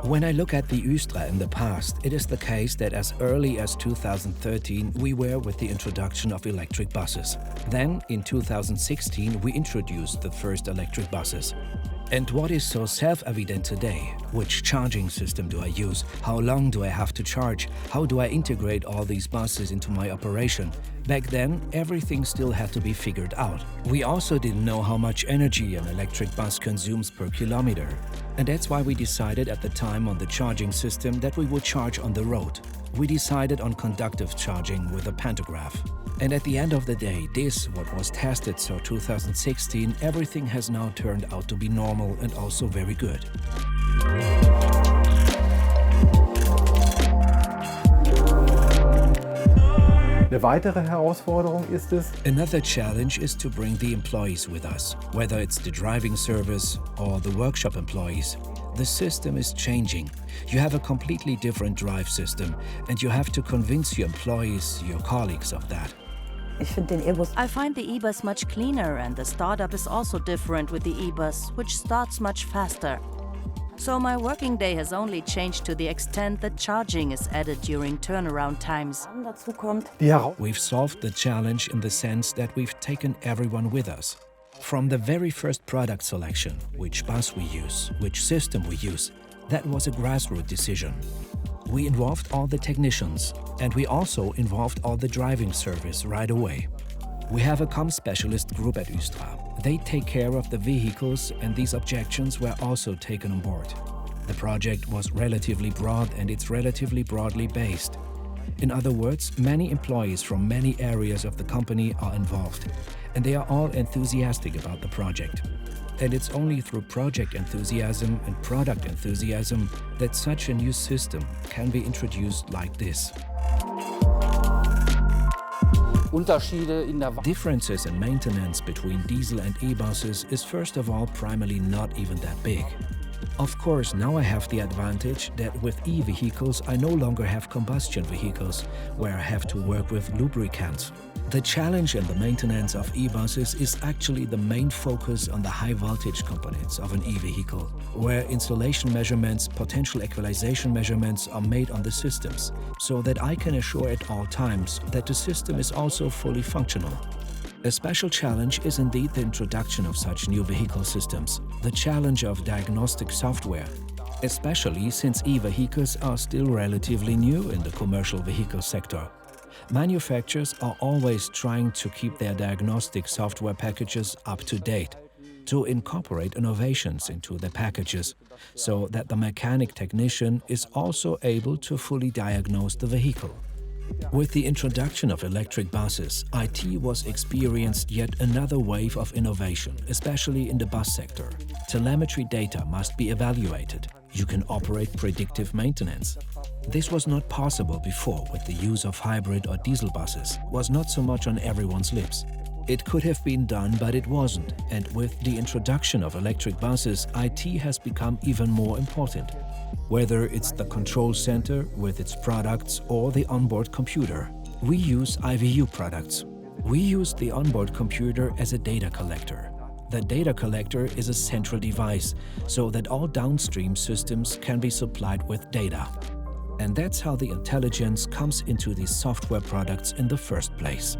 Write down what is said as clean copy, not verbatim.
When I look at the ÜSTRA in the past, it is the case that as early as 2013 we were with the introduction of electric buses. Then, in 2016, we introduced the first electric buses. And what is so self-evident today? Which charging system do I use? How long do I have to charge? How do I integrate all these buses into my operation? Back then, everything still had to be figured out. We also didn't know how much energy an electric bus consumes per kilometer. And that's why we decided at the time on the charging system that we would charge on the road. We decided on conductive charging with a pantograph. And at the end of the day, this, what was tested so 2016, everything has now turned out to be normal and also very good. Another challenge is to bring the employees with us, whether it's the driving service or the workshop employees. The system is changing. You have a completely different drive system, and you have to convince your employees, your colleagues of that. I find the e-bus much cleaner, and the startup is also different with the e-bus, which starts much faster. So my working day has only changed to the extent that charging is added during turnaround times. We've solved the challenge in the sense that we've taken everyone with us. From the very first product selection, which bus we use, which system we use, that was a grassroots decision. We involved all the technicians, and we also involved all the driving service right away. We have a COM specialist group at ÜSTRA. They take care of the vehicles, and these objections were also taken on board. The project was relatively broad, and it's relatively broadly based. In other words, many employees from many areas of the company are involved, and they are all enthusiastic about the project. And it's only through project enthusiasm and product enthusiasm that such a new system can be introduced like this. Differences in maintenance between diesel and e-buses is first of all primarily not even that big. Of course, now I have the advantage that with e-vehicles I no longer have combustion vehicles, where I have to work with lubricants. The challenge in the maintenance of e-buses is actually the main focus on the high-voltage components of an e-vehicle, where insulation measurements, potential equalization measurements are made on the systems, so that I can assure at all times that the system is also fully functional. A special challenge is indeed the introduction of such new vehicle systems, the challenge of diagnostic software, especially since e-vehicles are still relatively new in the commercial vehicle sector. Manufacturers are always trying to keep their diagnostic software packages up to date, to incorporate innovations into their packages, so that the mechanic technician is also able to fully diagnose the vehicle. With the introduction of electric buses, IT was experienced yet another wave of innovation, especially in the bus sector. Telemetry data must be evaluated. You can operate predictive maintenance. This was not possible before with the use of hybrid or diesel buses, was not so much on everyone's lips. It could have been done, but it wasn't. And with the introduction of electric buses, IT has become even more important. Whether it's the control center with its products or the onboard computer, we use IVU products. We use the onboard computer as a data collector. The data collector is a central device, so that all downstream systems can be supplied with data. And that's how the intelligence comes into these software products in the first place.